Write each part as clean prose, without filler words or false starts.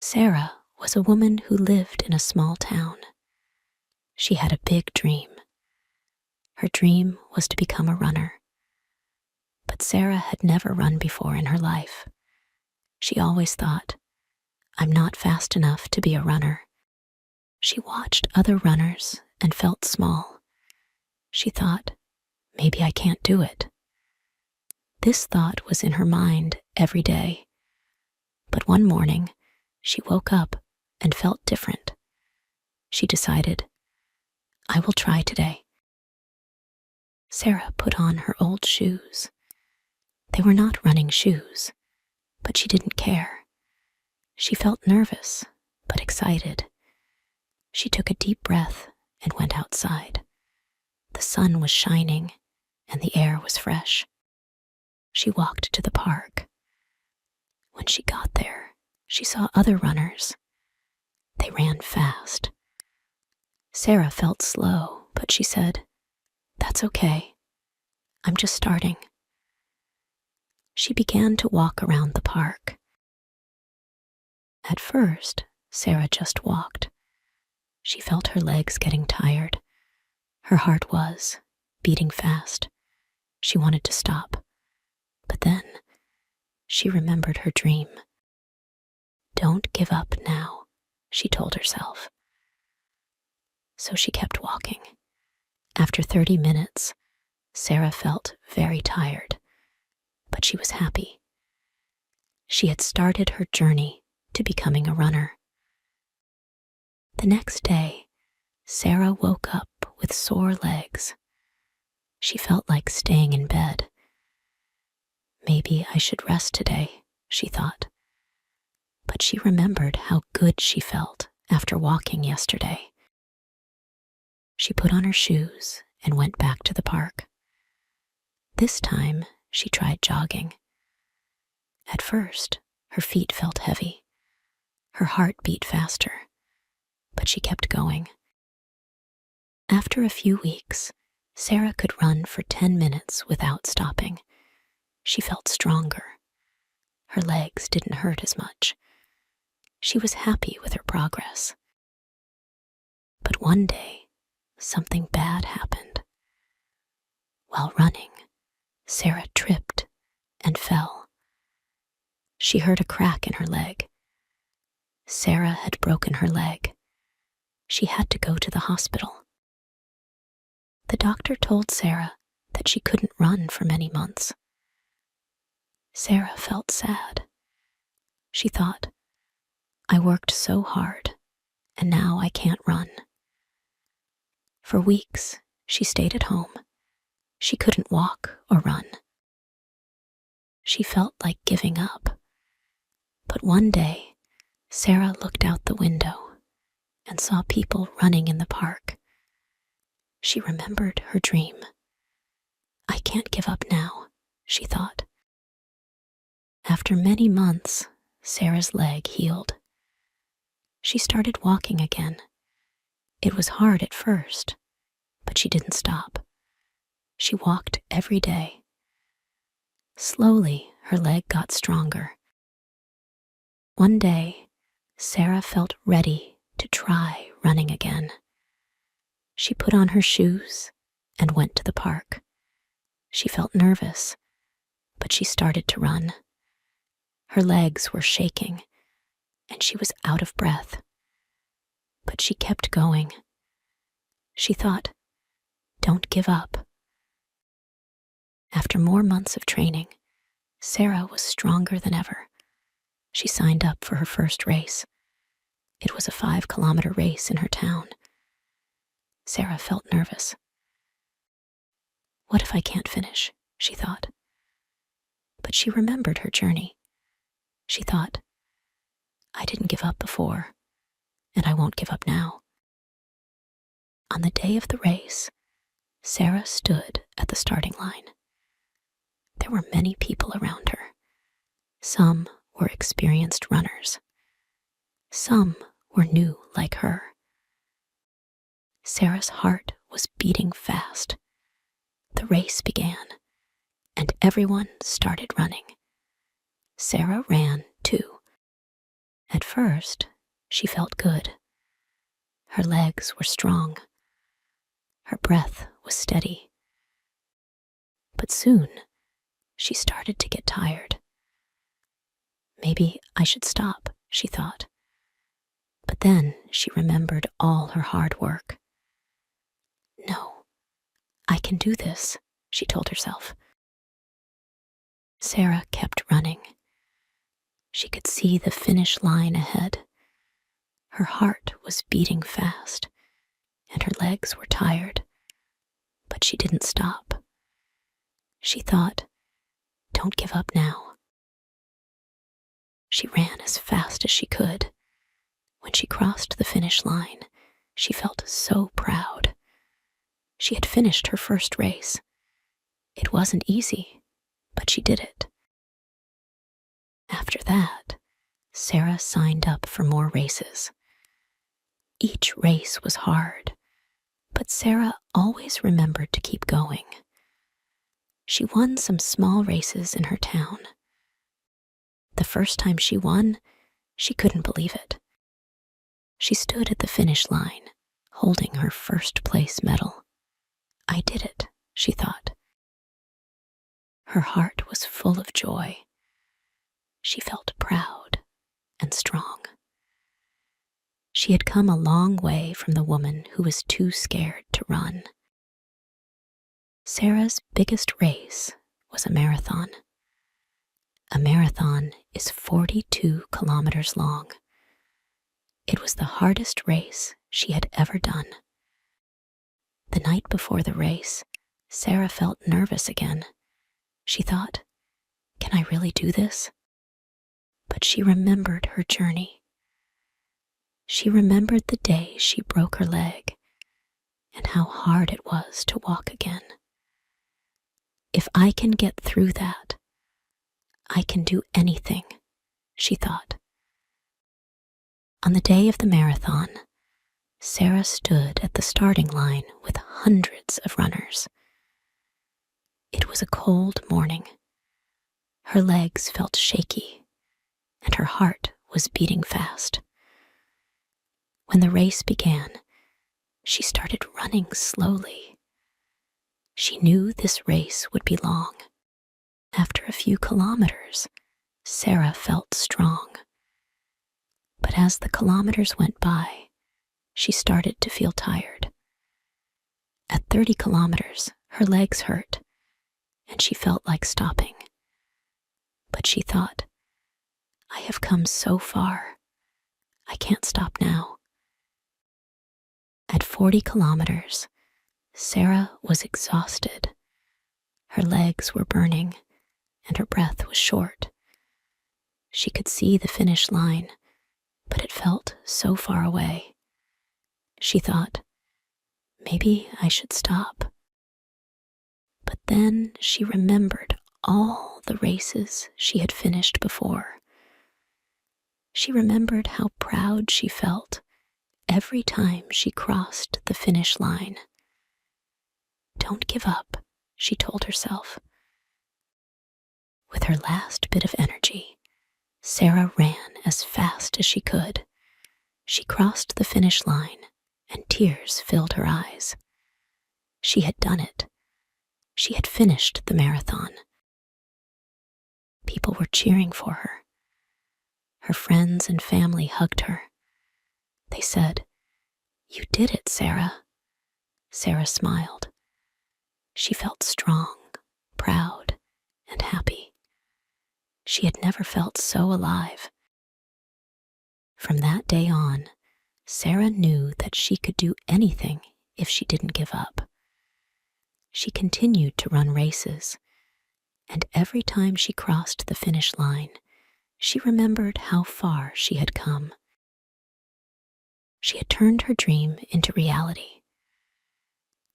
Sarah was a woman who lived in a small town. She had a big dream. Her dream was to become a runner. But Sarah had never run before in her life. She always thought, "I'm not fast enough to be a runner." She watched other runners and felt small. She thought, "Maybe I can't do it." This thought was in her mind every day. But one morning, she woke up and felt different. She decided, "I will try today." Sarah put on her old shoes. They were not running shoes, but she didn't care. She felt nervous, but excited. She took a deep breath and went outside. The sun was shining and the air was fresh. She walked to the park. When she got there, she saw other runners. They ran fast. Sarah felt slow, but she said, "That's okay. I'm just starting." She began to walk around the park. At first, Sarah just walked. She felt her legs getting tired. Her heart was beating fast. She wanted to stop. But then she remembered her dream. "Don't give up now," she told herself. So she kept walking. After 30 minutes, Sarah felt very tired, but she was happy. She had started her journey to becoming a runner. The next day, Sarah woke up with sore legs. She felt like staying in bed. "Maybe I should rest today," she thought. But she remembered how good she felt after walking yesterday. She put on her shoes and went back to the park. This time, she tried jogging. At first, her feet felt heavy. Her heart beat faster, but she kept going. After a few weeks, Sarah could run for 10 minutes without stopping. She felt stronger. Her legs didn't hurt as much. She was happy with her progress. But one day, something bad happened. While running, Sarah tripped and fell. She heard a crack in her leg. Sarah had broken her leg. She had to go to the hospital. The doctor told Sarah that she couldn't run for many months. Sarah felt sad. She thought, "I worked so hard, and now I can't run." For weeks, she stayed at home. She couldn't walk or run. She felt like giving up. But one day, Sarah looked out the window and saw people running in the park. She remembered her dream. "I can't give up now," she thought. After many months, Sarah's leg healed. She started walking again. It was hard at first, but she didn't stop. She walked every day. Slowly, her leg got stronger. One day, Sarah felt ready to try running again. She put on her shoes and went to the park. She felt nervous, but she started to run. Her legs were shaking, and she was out of breath. But she kept going. She thought, "Don't give up." After more months of training, Sarah was stronger than ever. She signed up for her first race. It was a 5-kilometer race in her town. Sarah felt nervous. "What if I can't finish?" she thought. But she remembered her journey. She thought, "I didn't give up before, and I won't give up now." On the day of the race, Sarah stood at the starting line. There were many people around her. Some were experienced runners. Some were new like her. Sarah's heart was beating fast. The race began, and everyone started running. Sarah ran too. At first, she felt good. Her legs were strong. Her breath was steady. But soon, she started to get tired. Maybe I should stop, she thought. But then she remembered all her hard work. No, I can do this, she told herself. Sarah kept running. She could see the finish line ahead. Her heart was beating fast, and her legs were tired. But she didn't stop. She thought, don't give up now. She ran as fast as she could. When she crossed the finish line, she felt so proud. She had finished her first race. It wasn't easy, but she did it. After that, Sarah signed up for more races. Each race was hard, but Sarah always remembered to keep going. She won some small races in her town. The first time she won, she couldn't believe it. She stood at the finish line, holding her first place medal. I did it, she thought. Her heart was full of joy. She felt proud and strong. She had come a long way from the woman who was too scared to run. Sarah's biggest race was a marathon. A marathon is 42 kilometers long. It was the hardest race she had ever done. The night before the race, Sarah felt nervous again. She thought, can I really do this? But she remembered her journey. She remembered the day she broke her leg and how hard it was to walk again. If I can get through that, I can do anything, she thought. On the day of the marathon, Sarah stood at the starting line with hundreds of runners. It was a cold morning. Her legs felt shaky, and her heart was beating fast. When the race began, she started running slowly. She knew this race would be long. After a few kilometers, Sarah felt strong. But as the kilometers went by, she started to feel tired. At 30 kilometers, her legs hurt, and she felt like stopping. But she thought, I have come so far. I can't stop now. At 40 kilometers, Sarah was exhausted. Her legs were burning, and her breath was short. She could see the finish line, but it felt so far away. She thought, maybe I should stop. But then she remembered all the races she had finished before. She remembered how proud she felt every time she crossed the finish line. Don't give up, she told herself. With her last bit of energy, Sarah ran as fast as she could. She crossed the finish line, and tears filled her eyes. She had done it. She had finished the marathon. People were cheering for her. Her friends and family hugged her. They said, "You did it, Sarah." Sarah smiled. She felt strong, proud, and happy. She had never felt so alive. From that day on, Sarah knew that she could do anything if she didn't give up. She continued to run races, and every time she crossed the finish line, she remembered how far she had come. She had turned her dream into reality.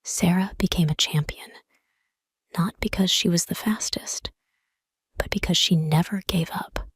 Sarah became a champion, not because she was the fastest, but because she never gave up.